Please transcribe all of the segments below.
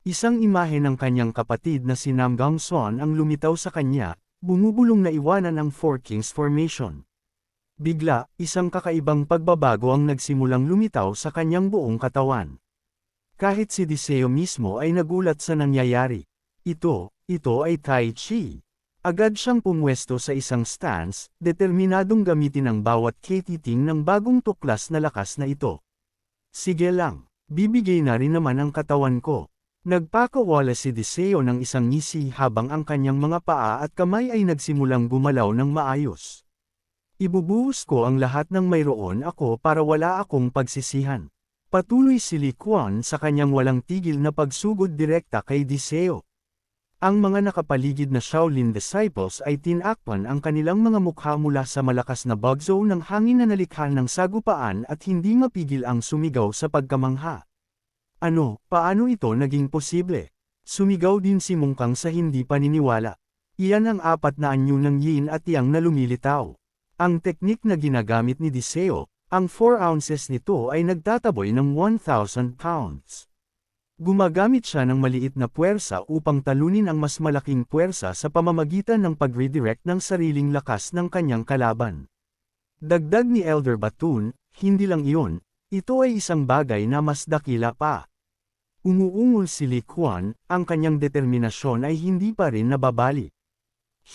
Isang imahe ng kanyang kapatid na si Nam Gongson ang lumitaw sa kanya, bumubulong na iwanan ang Four Kings Formation. Bigla, isang kakaibang pagbabago ang nagsimulang lumitaw sa kanyang buong katawan. Kahit si Deseo mismo ay nagulat sa nangyayari. Ito ay Tai Chi. Agad siyang pumwesto sa isang stance, determinadong gamitin ang bawat katiting ng bagong tuklas na lakas na ito. Sige lang, bibigay na rin naman ang katawan ko. Nagpakawala si Deseo ng isang ngisi habang ang kanyang mga paa at kamay ay nagsimulang gumalaw ng maayos. Ibubuhos ko ang lahat ng mayroon ako para wala akong pagsisihan. Patuloy si Li Quan sa kanyang walang tigil na pagsugod direkta kay Deseo. Ang mga nakapaligid na Shaolin disciples ay tinakpan ang kanilang mga mukha mula sa malakas na bagso ng hangin na nalikha ng sagupaan at hindi mapigil ang sumigaw sa pagkamangha. Paano ito naging posible? Sumigaw din si Mungkang sa hindi paniniwala. Iyan ang 4 na anyo ng yin at yang na lumilitaw. Ang teknik na ginagamit ni Deseo, ang 4 ounces nito ay nagtataboy ng 1,000 pounds. Gumagamit siya ng maliit na puwersa upang talunin ang mas malaking puwersa sa pamamagitan ng pag-redirect ng sariling lakas ng kanyang kalaban. Dagdag ni Elder Batun, hindi lang iyon, ito ay isang bagay na mas dakila pa. Umuungol si Li Quan, ang kanyang determinasyon ay hindi pa rin nababali.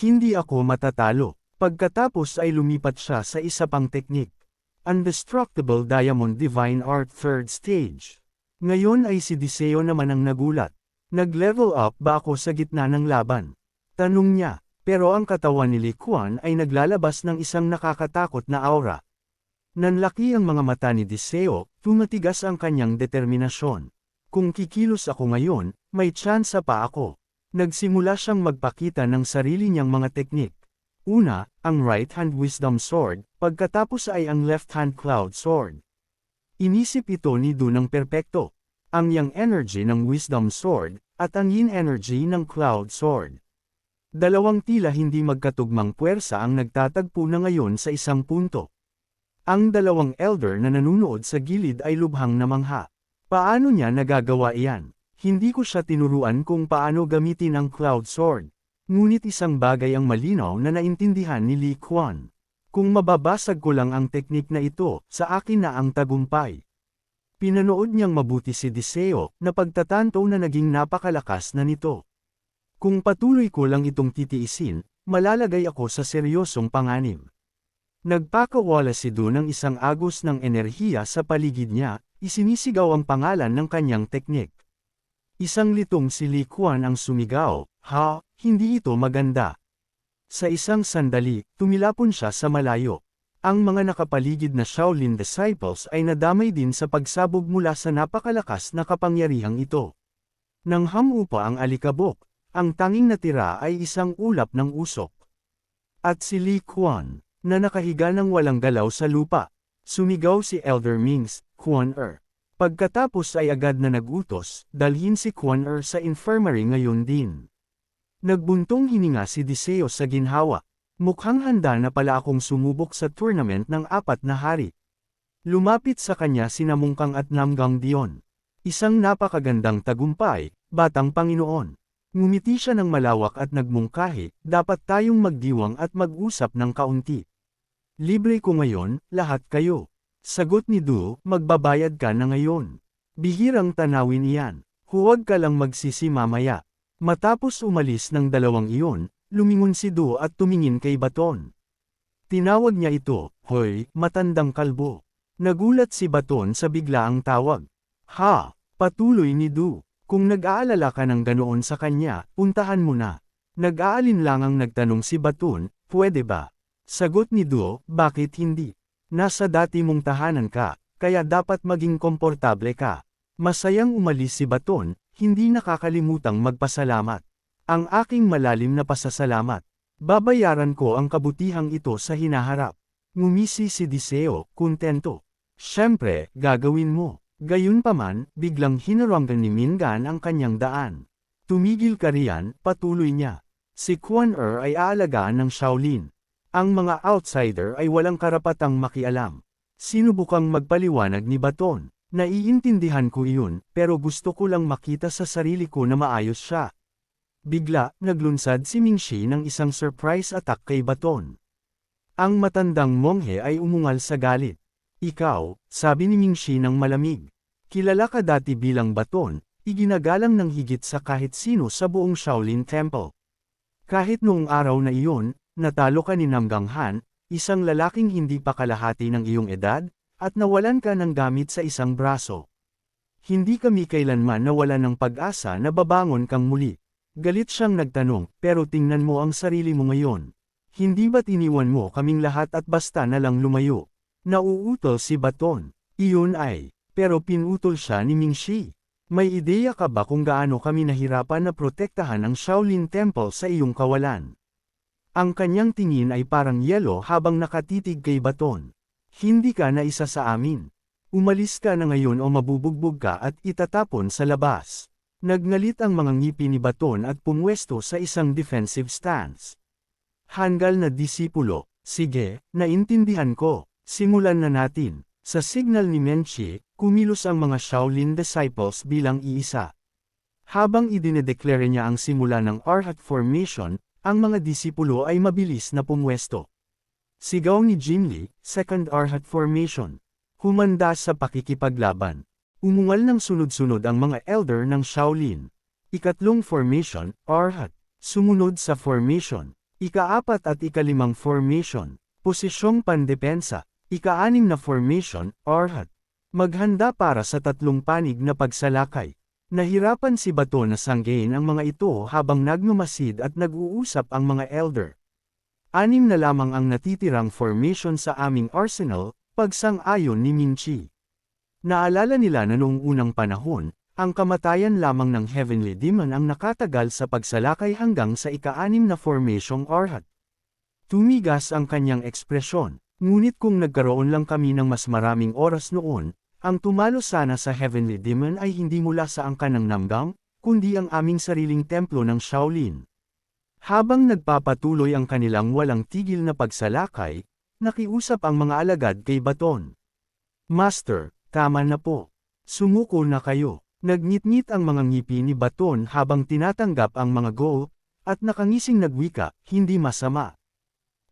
Hindi ako matatalo. Pagkatapos ay lumipat siya sa isa pang teknik. Indestructible Diamond Divine Art 3rd Stage. Ngayon ay si Deseo naman ang nagulat. Nag-level up ba ako sa gitna ng laban? Tanong niya, pero ang katawan ni Li Quan ay naglalabas ng isang nakakatakot na aura. Nanlaki ang mga mata ni Deseo, tumatigas ang kanyang determinasyon. Kung kikilos ako ngayon, may tsansa pa ako. Nagsimula siyang magpakita ng sarili niyang mga teknik. Una, ang right hand wisdom sword, pagkatapos ay ang left hand cloud sword. Inisip ito ni Du ng perpekto. Ang yang energy ng wisdom sword, at ang yin energy ng cloud sword. Dalawang tila hindi magkatugmang puwersa ang nagtatagpo na ngayon sa isang punto. Ang dalawang elder na nanunood sa gilid ay lubhang namangha. Paano niya nagagawa iyan? Hindi ko siya tinuruan kung paano gamitin ang cloud sword. Ngunit isang bagay ang malinaw na naintindihan ni Li Quan. Kung mababasag ko lang ang teknik na ito, sa akin na ang tagumpay. Pinanood niyang mabuti si Deseo, na pagtatanto na naging napakalakas na nito. Kung patuloy ko lang itong titiisin, malalagay ako sa seryosong panganib. Nagpakawala si Du ng isang agos ng enerhiya sa paligid niya, isinisigaw ang pangalan ng kanyang teknik. Isang litong si Li Quan ang sumigaw, "Ha, hindi ito maganda." Sa isang sandali, tumilapon siya sa malayo. Ang mga nakapaligid na Shaolin disciples ay nadamay din sa pagsabog mula sa napakalakas na kapangyarihang ito. Nang hamupa ang alikabok, ang tanging natira ay isang ulap ng usok. At si Li Quan, na nakahiga ng walang galaw sa lupa, sumigaw si Elder Mings, "Quan-er." Pagkatapos ay agad na nagutos, dalhin si Quan-er sa infirmary ngayon din. Nagbuntong hininga si Deseo sa ginhawa. Mukhang handa na pala akong sumubok sa tournament ng 4 na hari. Lumapit sa kanya sina Mungkang at Namgang Dion. Isang napakagandang tagumpay, batang Panginoon. Ngumiti siya ng malawak at nagmungkahi, dapat tayong magdiwang at mag-usap ng kaunti. Libre ko ngayon, lahat kayo. Sagot ni Du, magbabayad ka na ngayon. Bihirang tanawin iyan. Huwag ka lang magsisi mamaya. Matapos umalis ng dalawang iyon, lumingon si Du at tumingin kay Baton. Tinawag niya ito, "Hoy, matandang kalbo." Nagulat si Baton sa biglaang tawag. "Ha?" Patuloy ni Du. "Kung nag-aalala ka ng ganoon sa kanya, puntahan mo na." Nag-aalinlangang nagtanong si Baton, "Pwede ba?" Sagot ni Du, "Bakit hindi? Nasa dati mong tahanan ka, kaya dapat maging komportable ka." Masayang umalis si Baton, hindi nakakalimutang magpasalamat. "Ang aking malalim na pasasalamat. Babayaran ko ang kabutihang ito sa hinaharap." Ngumisi si Deseo, kontento. "Siyempre, gagawin mo." Gayunpaman, biglang hinaranggan ni Mingan ang kanyang daan. "Tumigil ka riyan," patuloy niya. Si Quan-er ay aalagaan ng Shaolin. Ang mga outsider ay walang karapatang makialam. Sinubukang magpaliwanag ni Baton. Naiintindihan ko iyon, pero gusto ko lang makita sa sarili ko na maayos siya. Bigla, naglunsad si Mingxi ng isang surprise attack kay Baton. Ang matandang monghe ay umungal sa galit. Ikaw, sabi ni Mingxi ng malamig. Kilala ka dati bilang Baton, iginagalang ng higit sa kahit sino sa buong Shaolin Temple. Kahit noong araw na iyon, natalo ka ni Namgang Han, isang lalaking hindi pa kalahati ng iyong edad, at nawalan ka ng gamit sa isang braso. Hindi kami kailanman nawalan ng pag-asa na babangon kang muli. Galit siyang nagtanong, pero tingnan mo ang sarili mo ngayon. Hindi ba't iniwan mo kaming lahat at basta na lang lumayo? Nauutol si Baton. Iyon ay, pero pinutol siya ni Mingxi. May ideya ka ba kung gaano kami nahirapan na protektahan ang Shaolin Temple sa iyong kawalan? Ang kanyang tingin ay parang yelo habang nakatitig kay Baton. Hindi ka na isa sa amin. Umalis ka na ngayon o mabubugbog ka at itatapon sa labas. Nagngalit ang mga ngipin ni Baton at pumwesto sa isang defensive stance. Hanggal na disipulo, sige, naintindihan ko, simulan na natin. Sa signal ni Mingxi, kumilos ang mga Shaolin disciples bilang iisa. Habang idinedeklara niya ang simula ng Arhat Formation, ang mga disipulo ay mabilis na pumwesto. Sigaw ni Jin Li, Second Arhat Formation. Humanda sa pakikipaglaban. Umungal ng sunod-sunod ang mga elder ng Shaolin. Ikatlong formation, Arhat. Sumunod sa formation. Ika-4 at ika-5 formation. Posisyong pandepensa. Ika-6 na formation, Arhat. Maghanda para sa tatlong panig na pagsalakay. Nahirapan si Baton na sanggain ang mga ito habang nagmamasid at nag-uusap ang mga elder. 6 na lamang ang natitirang formation sa aming arsenal, pagsang-ayon ni Mingxi. Naalala nila na noong unang panahon, ang kamatayan lamang ng Heavenly Demon ang nakatagal sa pagsalakay hanggang sa ika-6 na formasyong Arhat. Tumigas ang kanyang ekspresyon, ngunit kung nagkaroon lang kami ng mas maraming oras noon, ang tumalo sana sa Heavenly Demon ay hindi mula sa angkan ng Namgang, kundi ang aming sariling templo ng Shaolin. Habang nagpapatuloy ang kanilang walang tigil na pagsalakay, nakiusap ang mga alagad kay Baton. Master, tama na po. Sumuko na kayo. Nagngit-ngit ang mga ngipi ni Baton habang tinatanggap ang mga goal, at nakangising nagwika, hindi masama.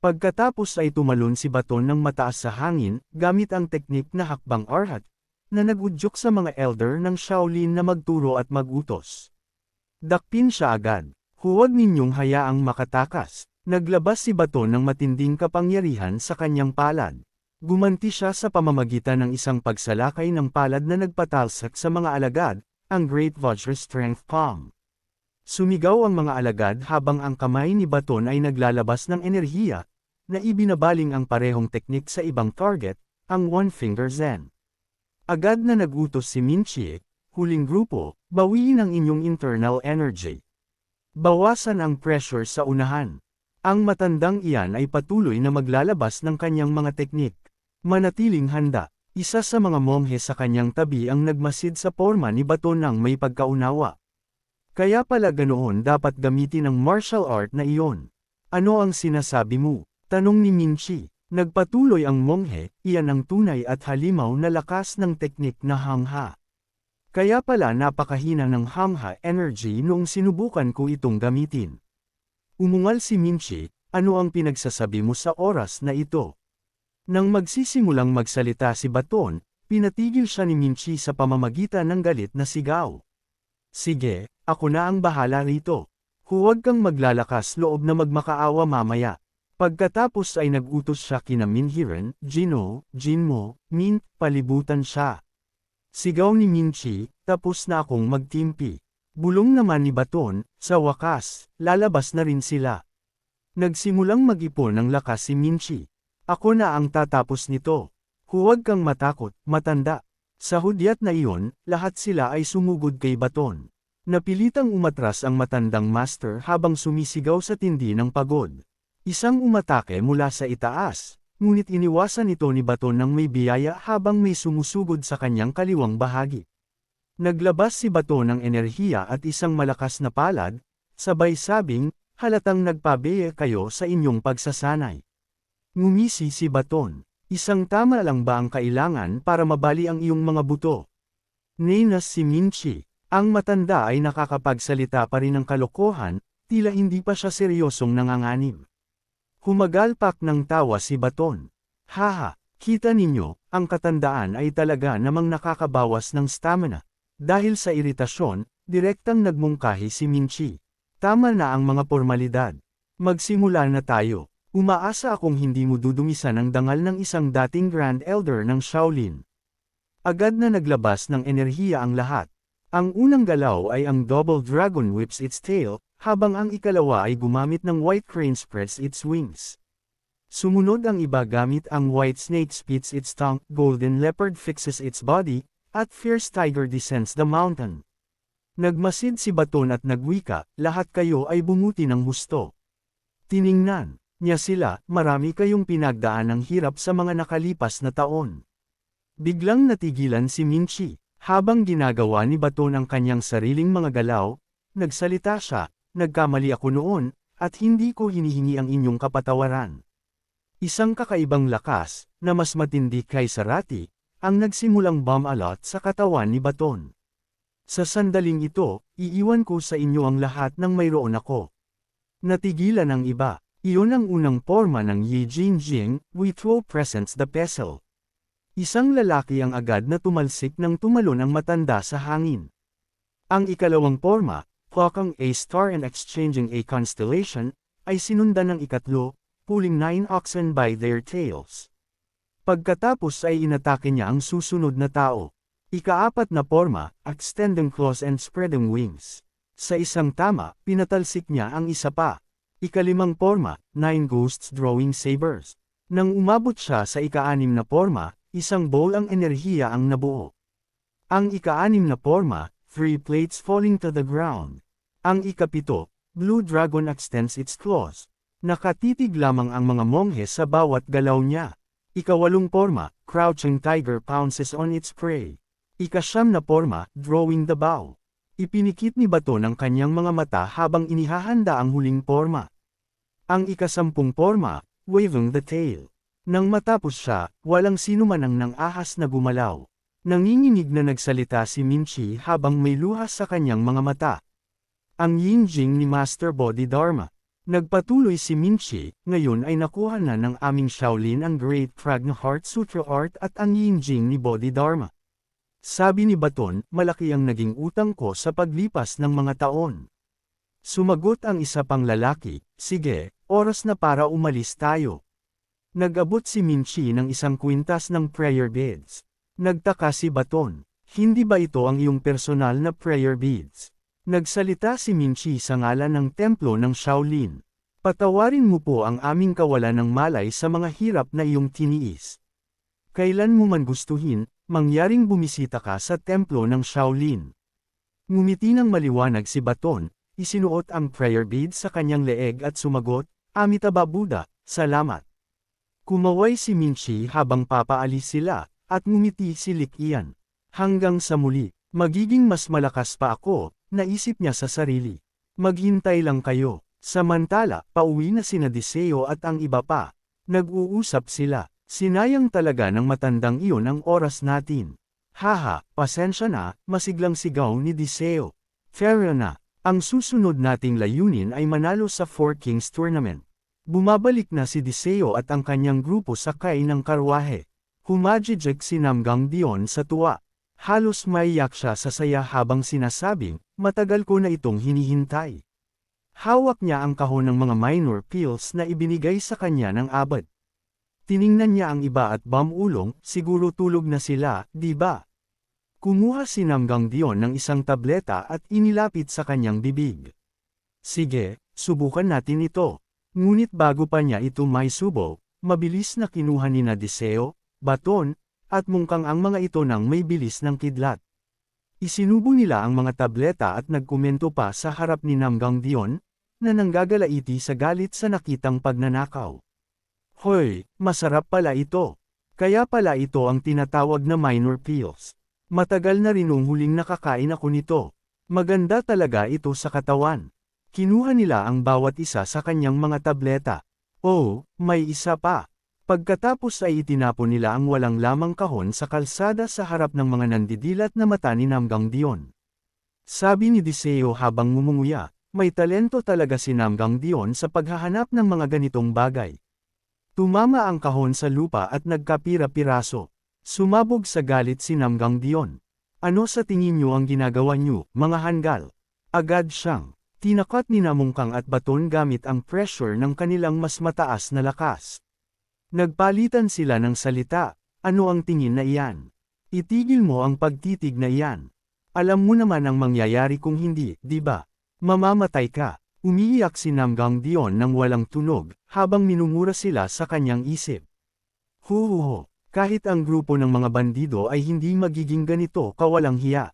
Pagkatapos ay tumalon si Baton ng mataas sa hangin, gamit ang teknik na hakbang Arhat, na nagudyok sa mga elder ng Shaolin na magturo at magutos. Dakpin siya agad. Huwag ninyong hayaang makatakas. Naglabas si Baton ng matinding kapangyarihan sa kanyang palad. Gumanti siya sa pamamagitan ng isang pagsalakay ng palad na nagpatalsak sa mga alagad, ang Great Vajra Strength Palm. Sumigaw ang mga alagad habang ang kamay ni Baton ay naglalabas ng enerhiya, na ibinabaling ang parehong teknik sa ibang target, ang One Finger Zen. Agad na nagutos si Mingxi, huling grupo, bawiin ang inyong internal energy. Bawasan ang pressure sa unahan. Ang matandang iyan ay patuloy na maglalabas ng kanyang mga teknik. Manatiling handa. Isa sa mga monghe sa kanyang tabi ang nagmasid sa porma ni Baton ng may pagkaunawa. Kaya pala ganoon dapat gamitin ang martial art na iyon. Ano ang sinasabi mo? Tanong ni Mingxi. Nagpatuloy ang monghe, iyan ang tunay at halimaw na lakas ng teknik na hangha. Kaya pala napakahina ng hangha energy noong sinubukan ko itong gamitin. Umungal si Mingxi, ano ang pinagsasabi mo sa oras na ito? Nang magsisimulang magsalita si Baton, pinatigil siya ni Mingxi sa pamamagitan ng galit na sigaw. Sige, ako na ang bahala rito. Huwag kang maglalakas loob na magmakaawa mamaya. Pagkatapos ay nagutos siya kina Minhiren, Jino, Jinmo, Mint, palibutan siya. Sigaw ni Mingxi, tapos na akong magtimpi. Bulong naman ni Baton, sa wakas, lalabas na rin sila. Nagsimulang mag-ipon ng lakas si Mingxi. Ako na ang tatapos nito. Huwag kang matakot, matanda. Sa hudyat na iyon, lahat sila ay sumugod kay Baton. Napilitang umatras ang matandang master habang sumisigaw sa tindi ng pagod. Isang umatake mula sa itaas. Ngunit iniwasan ito ni Baton ng may biyaya habang may sumusugod sa kanyang kaliwang bahagi. Naglabas si Baton ng enerhiya at isang malakas na palad, sabay sabing, halatang nagpabeye kayo sa inyong pagsasanay. Ngumisi si Baton, isang tama lang ba ang kailangan para mabali ang iyong mga buto? Nainas si Minchi. Ang matanda ay nakakapagsalita pa rin ng kalokohan, tila hindi pa siya seryosong nanganganib. Humagalpak ng tawa si Baton. Haha, kita ninyo, ang katandaan ay talaga namang nakakabawas ng stamina. Dahil sa iritasyon, direktang nagmungkahi si Minchi. Tama na ang mga formalidad. Magsimula na tayo. Umaasa akong hindi mo dudumisan ang dangal ng isang dating Grand Elder ng Shaolin. Agad na naglabas ng enerhiya ang lahat. Ang unang galaw ay ang Double Dragon whips its tail, habang ang ikalawa ay gumamit ng White Crane spreads its wings. Sumunod ang iba gamit ang White Snake spits its tongue, Golden Leopard fixes its body, at Fierce Tiger descends the mountain. Nagmasid si Baton at nagwika, lahat kayo ay bumuti ng husto. Tiningnan niya sila, marami kayong pinagdaan ng hirap sa mga nakalipas na taon. Biglang natigilan si Minchi. Habang ginagawa ni Baton ang kanyang sariling mga galaw, nagsalita siya, nagkamali ako noon, at hindi ko hinihingi ang inyong kapatawaran. Isang kakaibang lakas, na mas matindi kaysa Rati, ang nagsimulang bumalot sa katawan ni Baton. Sa sandaling ito, iiwan ko sa inyo ang lahat ng mayroon ako. Natigilan ang iba, iyon ang unang porma ng Yi Jingjing, we throw presents the pestle. Isang lalaki ang agad na tumalsik nang tumalon ang matanda sa hangin. Ang ikalawang porma, clocking a star and exchanging a constellation, ay sinundan ng ikatlo, pulling 9 oxen by their tails. Pagkatapos ay inatake niya ang susunod na tao. Ikaapat na porma, extending claws and spreading wings. Sa isang tama, pinatalsik niya ang isa pa. Ikalimang porma, 9 ghosts drawing sabers. Nang umabot siya sa ika-6 na porma, isang bowl ang enerhiya ang nabuo. Ang ika-6 na porma, 3 plates falling to the ground. Ang ika-7, Blue Dragon extends its claws. Nakatitig lamang ang mga monghe sa bawat galaw niya. Ika-8 porma, Crouching Tiger pounces on its prey. Ika-9 na porma, Drawing the Bow. Ipinikit ni Baton ang kanyang mga mata habang inihahanda ang huling porma. Ang ika-10 porma, Waving the Tail. Nang matapos siya, walang sino man ang nang-ahas na gumalaw. Nanginginig na nagsalita si Minchi habang may luha sa kanyang mga mata. Ang Yinjing ni Master Bodhidharma. Nagpatuloy si Minchi, ngayon ay nakuha na ng aming Shaolin ang Great Prajna Heart Sutra Art at ang Yinjing ni Bodhidharma. Sabi ni Baton, malaki ang naging utang ko sa paglipas ng mga taon. Sumagot ang isa pang lalaki, sige, oras na para umalis tayo. Nag-abot si Minchi ng isang kwintas ng prayer beads. Nagtaka si Baton, hindi ba ito ang iyong personal na prayer beads? Nagsalita si Minchi sa ngalan ng templo ng Shaolin. Patawarin mo po ang aming kawalan ng malay sa mga hirap na iyong tiniis. Kailan mo man gustuhin, mangyaring bumisita ka sa templo ng Shaolin. Ngumiti ng maliwanag si Baton, isinuot ang prayer beads sa kanyang leeg at sumagot, Amitabha Buddha, salamat. Kumaway si Minchi habang papaalis sila, at ngumiti si Likian. Hanggang sa muli, magiging mas malakas pa ako, naisip niya sa sarili. Maghintay lang kayo. Samantala, pauwi na sina Deseo at ang iba pa. Nag-uusap sila. Sinayang talaga ng matandang iyon ang oras natin. Haha, pasensya na, masiglang sigaw ni Deseo. Fair na, ang susunod nating layunin ay manalo sa Four Kings Tournament. Bumabalik na si Deseo at ang kanyang grupo sakay ng karwahe. Humajijek si Namgang Dion sa tuwa. Halos maiyak siya sa saya habang sinasabing, matagal ko na itong hinihintay. Hawak niya ang kahon ng mga minor pills na ibinigay sa kanya ng abad. Tiningnan niya ang iba at bamulong, siguro tulog na sila, di ba? Kumuha si Namgang Dion ng isang tableta at inilapit sa kanyang bibig. Sige, subukan natin ito. Ngunit bago pa niya ito maisubo, mabilis na kinuha ni Deseo, Baton, at mungkang ang mga ito ng may bilis ng kidlat. Isinubo nila ang mga tableta at nagkomento pa sa harap ni Namgang Dion, na nanggagalaiti sa galit sa nakitang pagnanakaw. Hoy, masarap pala ito. Kaya pala ito ang tinatawag na minor pills. Matagal na rin nung huling nakakain ako nito. Maganda talaga ito sa katawan. Kinuha nila ang bawat isa sa kanyang mga tableta. Oh, may isa pa. Pagkatapos ay itinapon nila ang walang lamang kahon sa kalsada sa harap ng mga nandidilat na mata ni Namgang Dion. Sabi ni Deseo habang ngumunguya, may talento talaga si Namgang Dion sa paghahanap ng mga ganitong bagay. Tumama ang kahon sa lupa at nagkapira-piraso. Sumabog sa galit si Namgang Dion. Ano sa tingin niyo ang ginagawa niyo, mga hanggal? Agad siyang tinakat ni Namungkang at baton gamit ang pressure ng kanilang mas mataas na lakas. Nagpalitan sila ng salita. Ano ang tingin na iyan? Itigil mo ang pagtitig na iyan. Alam mo naman ang mangyayari kung hindi, di ba? Mamamatay ka. Umiiyak si Namgang Dion nang walang tunog, habang minumura sila sa kanyang isip. Huhuho, kahit ang grupo ng mga bandido ay hindi magiging ganito kawalang hiya.